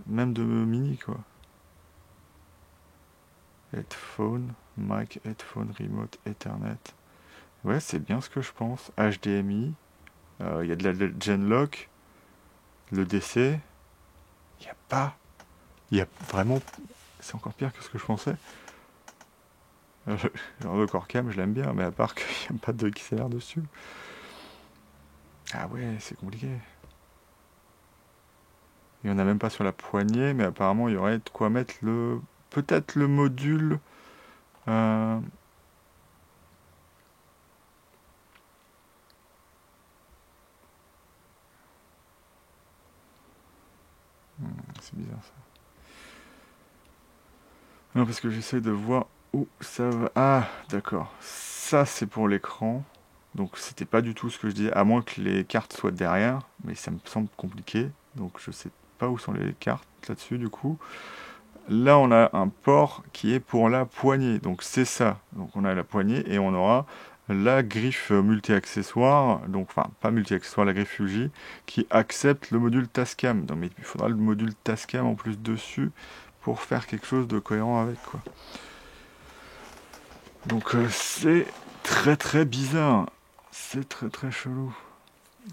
Même de mini, quoi. Headphone, mic, headphone, remote, Ethernet. Ouais, c'est bien ce que je pense. HDMI. Il y a de la Genlock. Le DC. Il n'y a pas. Il y a vraiment... C'est encore pire que ce que je pensais. Genre le core cam, je l'aime bien, mais à part qu'il n'y a pas de XLR dessus. Ah ouais, c'est compliqué. Il n'y en a même pas sur la poignée, mais apparemment il y aurait de quoi mettre le... Peut-être le module... C'est bizarre ça. Non, parce que j'essaie de voir où ça va. Ah, d'accord. Ça, c'est pour l'écran. Donc, c'était pas du tout ce que je disais, à moins que les cartes soient derrière. Mais ça me semble compliqué. Donc, je sais pas où sont les cartes là-dessus, du coup. Là, on a un port qui est pour la poignée. Donc, c'est ça. Donc, on a la poignée et on aura la griffe multi-accessoire. Donc, enfin, pas multi-accessoire, la griffe Fuji, qui accepte le module Tascam. Donc, mais il faudra le module Tascam en plus dessus pour faire quelque chose de cohérent avec, quoi. Donc c'est très très bizarre. C'est très très chelou.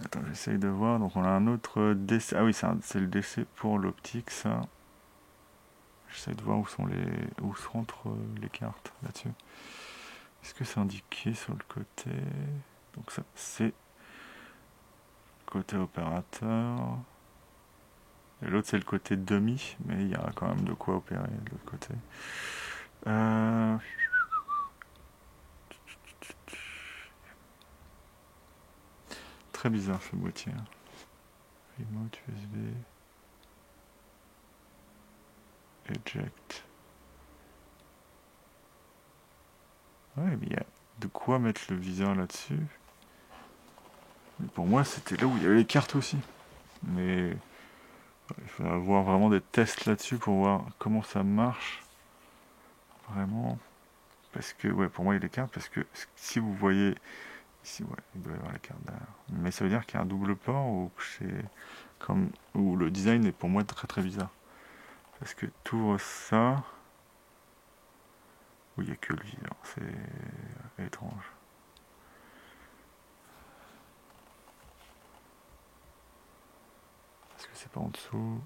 Attends, j'essaye de voir. Donc on a un autre DC. Ah oui, c'est le DC pour l'optique, ça. J'essaie de voir où se rentrent les cartes là-dessus. Est-ce que c'est indiqué sur le côté? Donc ça, c'est côté opérateur. Et l'autre, c'est le côté demi, mais il y a quand même de quoi opérer de l'autre côté. Très bizarre ce boîtier. Remote USB. Eject. Ouais, mais il y a de quoi mettre le viseur là-dessus. Mais pour moi, c'était là où il y avait les cartes aussi. Mais il faut avoir vraiment des tests là-dessus pour voir comment ça marche. Vraiment. Parce que, ouais, pour moi, il y a les cartes. Parce que si vous voyez ici, ouais, il doit y avoir la carte derrière. Mais ça veut dire qu'il y a un double port où le design est pour moi très très bizarre. Parce que tout ça. Où il n'y a que le viseur. C'est étrange. Parce que c'est pas en dessous.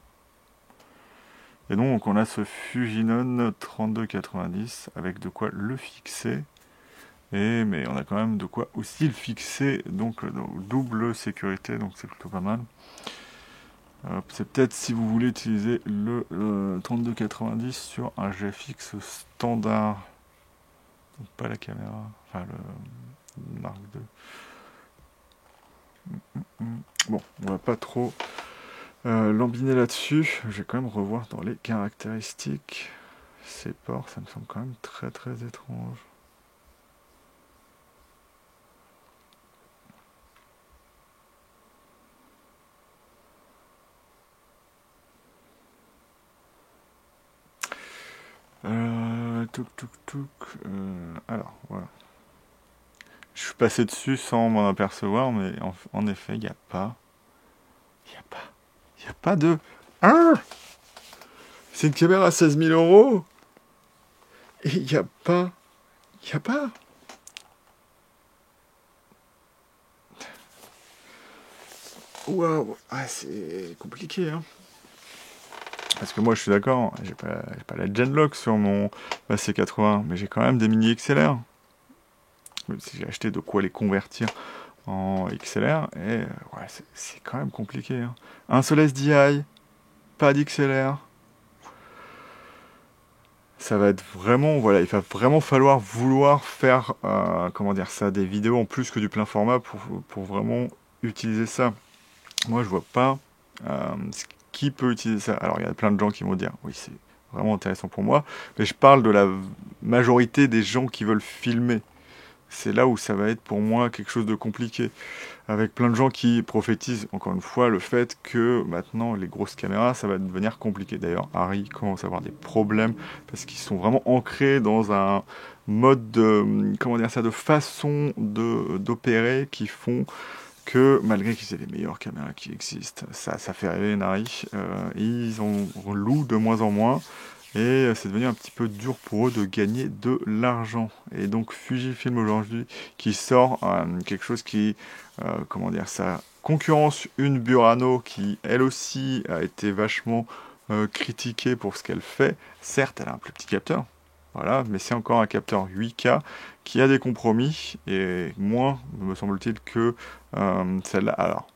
Et donc on a ce Fujinon 3290 avec de quoi le fixer. Mais on a quand même de quoi aussi le fixer, donc double sécurité, donc c'est plutôt pas mal. C'est peut-être si vous voulez utiliser le 3290 sur un GFX standard. Donc pas la caméra, enfin le Mark II. Bon, on va pas trop lambiner là-dessus. Je vais quand même revoir dans les caractéristiques. Ces ports, ça me semble quand même très très étrange. Alors, voilà. Je suis passé dessus sans m'en apercevoir, mais en effet, il n'y a pas... Il n'y a pas de... Ah, c'est une caméra à 16 000 euros. Et il n'y a pas... Il n'y a pas... Waouh. Ah, c'est compliqué, hein. Parce que moi, je suis d'accord, j'ai pas la Genlock sur mon C80, mais j'ai quand même des mini XLR. Même si j'ai acheté de quoi les convertir en XLR, et ouais, c'est quand même compliqué. Hein. Un seul SDI, pas d'XLR. Ça va être vraiment, voilà, il va vraiment falloir vouloir faire, comment dire ça, des vidéos en plus que du plein format pour vraiment utiliser ça. Moi, je vois pas qui peut utiliser ça. Alors, il y a plein de gens qui vont dire, oui, c'est vraiment intéressant pour moi, mais je parle de la majorité des gens qui veulent filmer. C'est là où ça va être pour moi quelque chose de compliqué. Avec plein de gens qui prophétisent, encore une fois, le fait que maintenant, les grosses caméras, ça va devenir compliqué. D'ailleurs, Harry commence à avoir des problèmes parce qu'ils sont vraiment ancrés dans un mode de, comment dire ça, de façon d'opérer qui font que, malgré qu'ils aient les meilleures caméras qui existent, ça fait rêver Nari, ils en louent de moins en moins. Et c'est devenu un petit peu dur pour eux de gagner de l'argent. Et donc Fujifilm aujourd'hui qui sort quelque chose qui, comment dire ça, concurrence une Burano qui elle aussi a été vachement critiquée pour ce qu'elle fait. Certes, elle a un plus petit capteur, voilà, mais c'est encore un capteur 8K qui a des compromis et moins, me semble-t-il, que celle-là. Alors,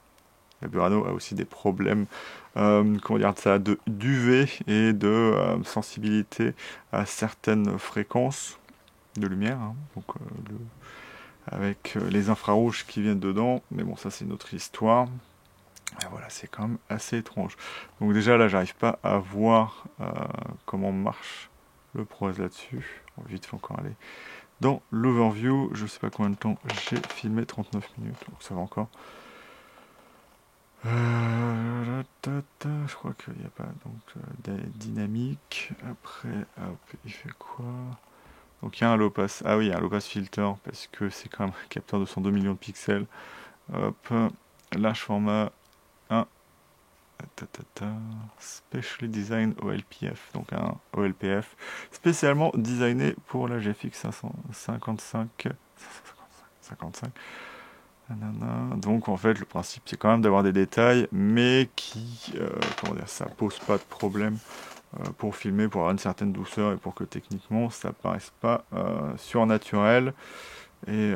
la Burano a aussi des problèmes, comment dire ça, d'UV et de sensibilité à certaines fréquences de lumière, hein, donc avec les infrarouges qui viennent dedans, mais bon, ça c'est une autre histoire. Et voilà, c'est quand même assez étrange. Donc déjà là, j'arrive pas à voir comment marche le ProRes là-dessus. On va vite fait encore aller dans l'overview. Je sais pas combien de temps j'ai filmé, 39 minutes, donc ça va encore. Je crois qu'il n'y a pas donc dynamique. Après, hop, il fait quoi? Donc il y a un low pass. Ah oui, il y a un low pass filter parce que c'est quand même un capteur de 102 millions de pixels. Hop, large format 1. Specially Design OLPF. Donc un OLPF spécialement designé pour la GFX 555. 55. Nanana. Donc en fait le principe c'est quand même d'avoir des détails, mais qui, comment dire, ça pose pas de problème pour filmer, pour avoir une certaine douceur et pour que techniquement ça paraisse pas surnaturel et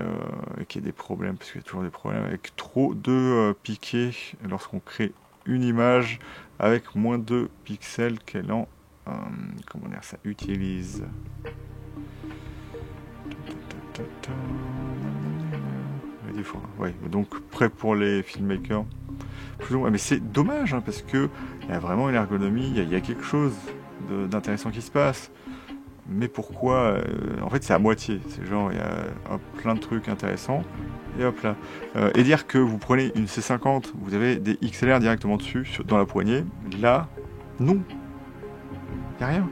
qu'il y ait des problèmes, parce qu'il y a toujours des problèmes avec trop de piquets lorsqu'on crée une image avec moins de pixels qu'elle en comment dire, ça utilise. Des fois, ouais, donc prêt pour les filmmakers. Mais c'est dommage, hein, parce que il y a vraiment une ergonomie, il y a quelque chose d'intéressant qui se passe. Mais pourquoi en fait, c'est à moitié. C'est genre, il y a plein de trucs intéressants. Et hop là. Et dire que vous prenez une C50, vous avez des XLR directement dessus, dans la poignée. Là, non. Il n'y a rien.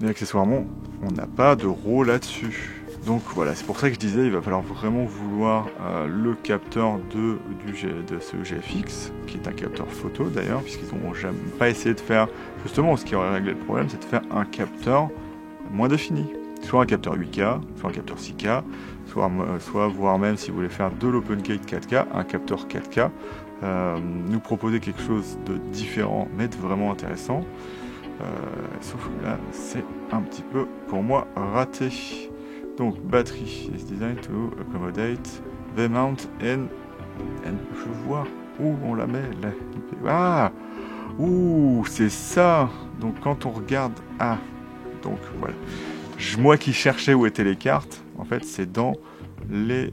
Et accessoirement, on n'a pas de RAW là-dessus. Donc voilà, c'est pour ça que je disais, il va falloir vraiment vouloir le capteur de ce GFX, qui est un capteur photo d'ailleurs, puisqu'ils n'ont jamais pas essayé de faire, justement, ce qui aurait réglé le problème, c'est de faire un capteur moins défini. Soit un capteur 8K, soit un capteur 6K, soit voire même, si vous voulez faire de l'OpenGate 4K, un capteur 4K, nous proposer quelque chose de différent, mais de vraiment intéressant. Sauf que là, c'est un petit peu, pour moi, raté. Donc, batterie is designed to accommodate the mount and je vois où on la met là. Ah, ouh, c'est ça. Donc, quand on regarde, donc voilà. Moi qui cherchais où étaient les cartes, en fait, c'est dans les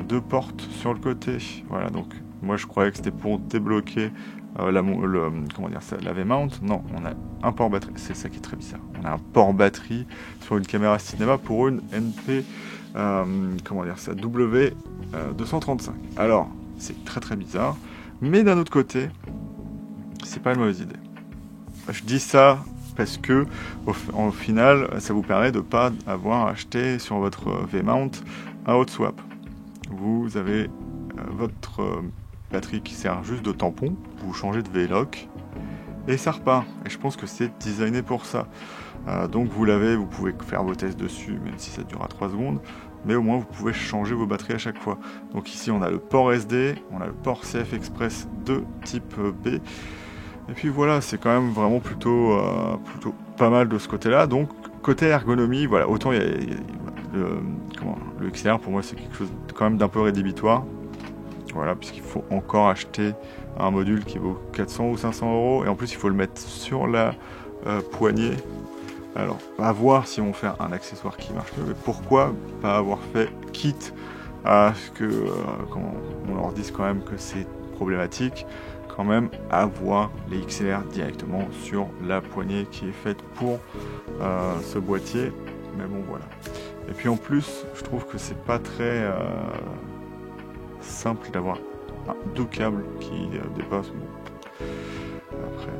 deux portes sur le côté. Voilà, donc moi je croyais que c'était pour débloquer comment dire ça, la V-mount. Non, on a un port batterie. C'est ça qui est très bizarre. On a un port batterie sur une caméra cinéma pour une NP, comment dire ça, W235. Alors, c'est très très bizarre. Mais d'un autre côté, c'est pas une mauvaise idée. Je dis ça parce que au final, ça vous permet de ne pas avoir acheté sur votre V-mount un hot swap. Vous avez votre batterie qui sert juste de tampon, vous changez de V-lock et ça repart. Et je pense que c'est designé pour ça. Donc vous pouvez faire vos tests dessus, même si ça durera 3 secondes, mais au moins vous pouvez changer vos batteries à chaque fois. Donc ici on a le port SD, on a le port CF Express de type B. Et puis voilà, c'est quand même vraiment plutôt pas mal de ce côté-là. Donc côté ergonomie, voilà, autant il y a le XLR pour moi c'est quelque chose quand même d'un peu rédhibitoire. Voilà, puisqu'il faut encore acheter un module qui vaut 400 ou 500 euros et en plus il faut le mettre sur la poignée. Alors, à voir si on fait un accessoire qui marche mieux, mais pourquoi pas avoir fait quitte à ce que on leur dise quand même que c'est problématique, quand même avoir les XLR directement sur la poignée qui est faite pour ce boîtier. Mais bon, voilà. Et puis en plus, je trouve que c'est pas très simple d'avoir deux câbles qui dépassent. Après.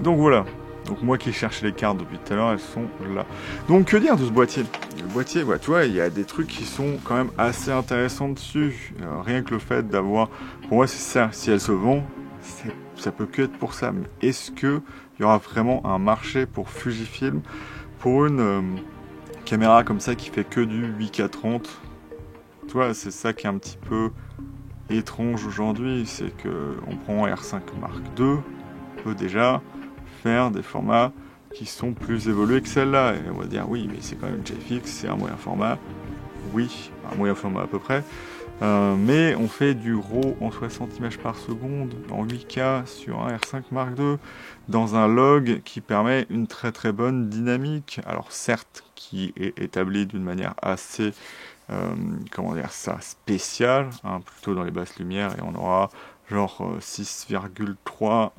Donc voilà. Donc moi qui cherchais les cartes depuis tout à l'heure, elles sont là. Donc que dire de ce boîtier? Le boîtier, ouais, tu vois, il y a des trucs qui sont quand même assez intéressants dessus. Rien que le fait d'avoir... Pour moi c'est ça, si elle se vend, ça peut que être pour ça. Mais est-ce qu'il y aura vraiment un marché pour Fujifilm pour une caméra comme ça qui fait que du 8K30? Tu vois, c'est ça qui est un petit peu étrange aujourd'hui, c'est que on prend R5 Mark II, on peut déjà faire des formats qui sont plus évolués que celle-là. Et on va dire oui, mais c'est quand même GFX, c'est un moyen format. Oui, un moyen format à peu près. Mais on fait du RAW en 60 images par seconde, en 8K sur un R5 Mark II, dans un log qui permet une très très bonne dynamique. Alors certes, qui est établi d'une manière assez comment dire ça, spéciale, hein, plutôt dans les basses lumières, et on aura genre 6,3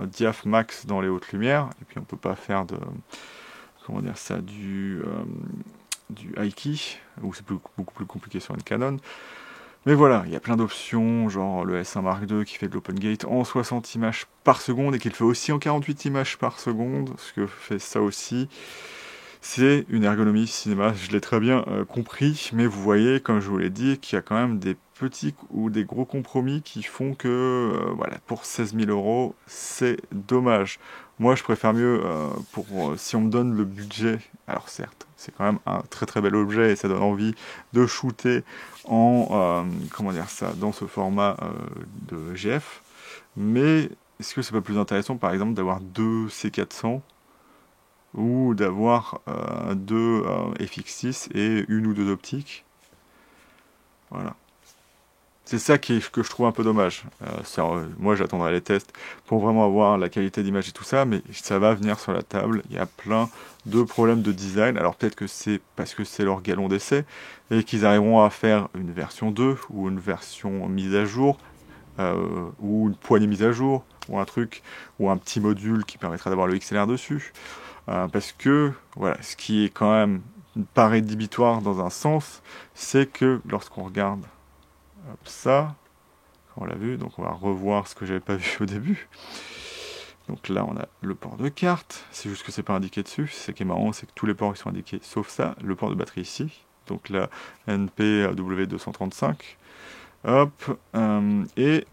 diaph max dans les hautes lumières, et puis on peut pas faire de, comment dire ça, du high key, où c'est beaucoup plus compliqué sur une Canon. Mais voilà, il y a plein d'options, genre le S1 Mark II qui fait de l'OpenGate en 60 images par seconde et qui le fait aussi en 48 images par seconde, ce que fait ça aussi. C'est une ergonomie cinéma, je l'ai très bien compris, mais vous voyez, comme je vous l'ai dit, qu'il y a quand même des petits ou des gros compromis qui font que, voilà, pour 16 000 euros, c'est dommage. Moi, je préfère mieux, si on me donne le budget, alors certes, c'est quand même un très très bel objet et ça donne envie de shooter comment dire ça, dans ce format de GF, mais est-ce que c'est pas plus intéressant, par exemple, d'avoir deux C400 ou d'avoir deux FX6 et une ou deux optiques. Voilà. C'est ça que je trouve un peu dommage. Moi, j'attendrai les tests pour vraiment avoir la qualité d'image et tout ça, mais ça va venir sur la table. Il y a plein de problèmes de design. Alors peut-être que c'est parce que c'est leur galon d'essai et qu'ils arriveront à faire une version 2 ou une version mise à jour ou une poignée mise à jour ou un truc ou un petit module qui permettra d'avoir le XLR dessus. Parce que, voilà, ce qui est quand même pas rédhibitoire dans un sens, c'est que lorsqu'on regarde ça, on l'a vu, donc on va revoir ce que j'avais pas vu au début. Donc là, on a le port de carte, c'est juste que c'est pas indiqué dessus. Ce qui est marrant, c'est que tous les ports ils sont indiqués, sauf ça, le port de batterie ici. Donc la NP-W235. Hop, et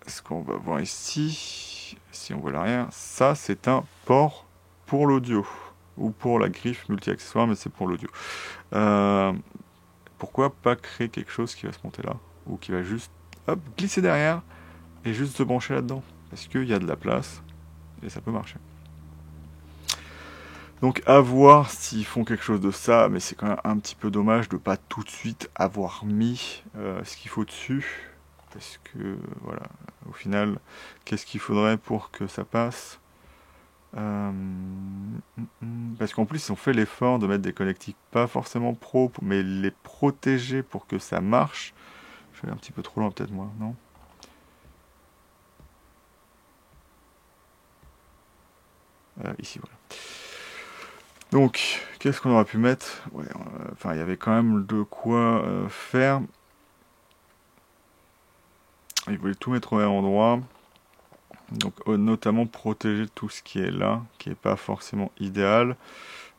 ce qu'on va voir ici, si on voit l'arrière, ça c'est un port pour l'audio ou pour la griffe multi-accessoire, mais c'est pour l'audio. Pourquoi pas créer quelque chose qui va se monter là ou qui va juste hop, glisser derrière et juste se brancher là-dedans parce qu'il y a de la place et ça peut marcher. Donc à voir s'ils font quelque chose de ça, mais c'est quand même un petit peu dommage de pas tout de suite avoir mis ce qu'il faut dessus. Parce que voilà, au final, qu'est-ce qu'il faudrait pour que ça passe parce qu'en plus, ils ont fait l'effort de mettre des connectiques pas forcément pro, mais les protéger pour que ça marche. Je vais aller un petit peu trop loin peut-être moi, non? Ici, voilà. Donc, qu'est-ce qu'on aurait pu mettre? Ouais, enfin, il y avait quand même de quoi faire. Ils voulaient tout mettre au même endroit. Donc, notamment protéger tout ce qui est là, qui n'est pas forcément idéal.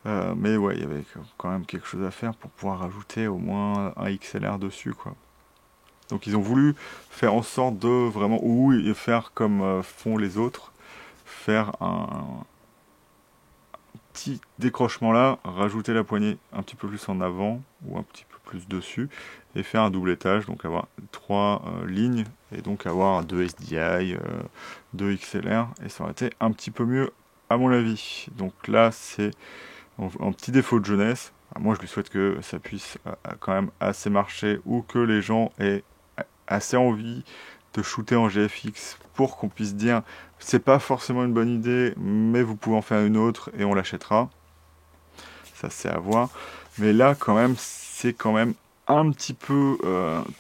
Mais ouais, il y avait quand même quelque chose à faire pour pouvoir rajouter au moins un XLR dessus, quoi. Donc ils ont voulu faire en sorte de vraiment, ou faire comme font les autres, faire un petit décrochement là, rajouter la poignée un petit peu plus en avant, ou un petit peu plus dessus, et faire un double étage, donc avoir trois lignes, et donc avoir deux SDI, deux XLR, et ça aurait été un petit peu mieux à mon avis. Donc là c'est en petit défaut de jeunesse. Moi je lui souhaite que ça puisse quand même assez marcher, ou que les gens aient assez envie de shooter en GFX pour qu'on puisse dire c'est pas forcément une bonne idée, mais vous pouvez en faire une autre et on l'achètera. Ça c'est à voir. Mais là quand même c'est quand même un petit peu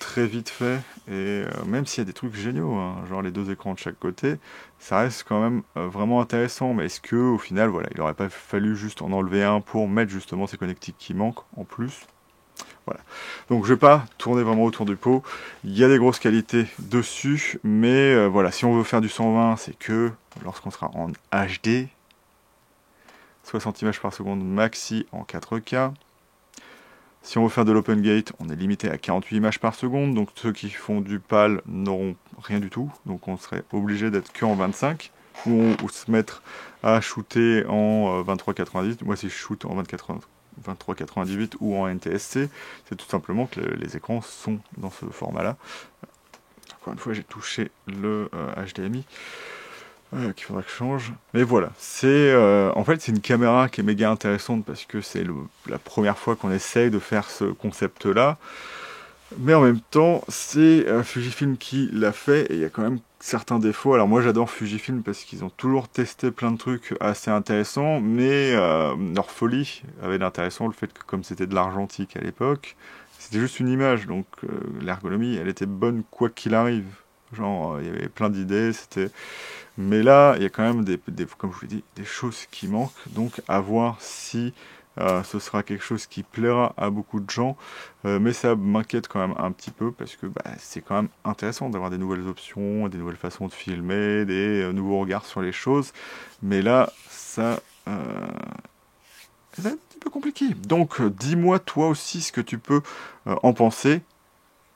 très vite fait, et même s'il y a des trucs géniaux, hein, genre les deux écrans de chaque côté, ça reste quand même vraiment intéressant. Mais est-ce que au final voilà, il aurait pas fallu juste en enlever un pour mettre justement ces connectiques qui manquent en plus? Voilà. Donc je vais pas tourner vraiment autour du pot. Il y a des grosses qualités dessus, mais voilà, si on veut faire du 120, c'est que lorsqu'on sera en HD, 60 images par seconde maxi en 4K. Si on veut faire de l'open gate, on est limité à 48 images par seconde, donc ceux qui font du PAL n'auront rien du tout, donc on serait obligé d'être que en 25, ou se mettre à shooter en 23,90. Moi si je shoot en 23,98 ou en NTSC, c'est tout simplement que les écrans sont dans ce format-là. Encore une fois, j'ai touché le HDMI. Qu'il faudra que je change. Mais voilà, c'est en fait c'est une caméra qui est méga intéressante parce que c'est la première fois qu'on essaye de faire ce concept-là. Mais en même temps, c'est Fujifilm qui l'a fait et il y a quand même certains défauts. Alors moi j'adore Fujifilm parce qu'ils ont toujours testé plein de trucs assez intéressants, mais leur folie avait d'intéressant le fait que comme c'était de l'argentique à l'époque, c'était juste une image, donc l'ergonomie elle était bonne quoi qu'il arrive. Genre il y avait plein d'idées, c'était... Mais là, il y a quand même comme je vous l'ai dit, des choses qui manquent. Donc à voir si ce sera quelque chose qui plaira à beaucoup de gens. Mais ça m'inquiète quand même un petit peu parce que bah, c'est quand même intéressant d'avoir des nouvelles options, des nouvelles façons de filmer, des nouveaux regards sur les choses. Mais là, ça peu compliqué. Donc dis-moi toi aussi ce que tu peux en penser.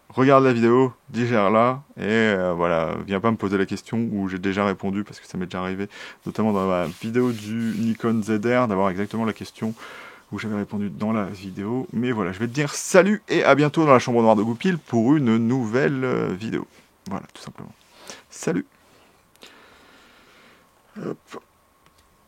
Regarde la vidéo, digère-la, et voilà, viens pas me poser la question où j'ai déjà répondu, parce que ça m'est déjà arrivé, notamment dans la vidéo du Nikon ZR, d'avoir exactement la question où j'avais répondu dans la vidéo. Mais voilà, je vais te dire salut et à bientôt dans la chambre noire de Goupil pour une nouvelle vidéo. Voilà, tout simplement. Salut. Hop.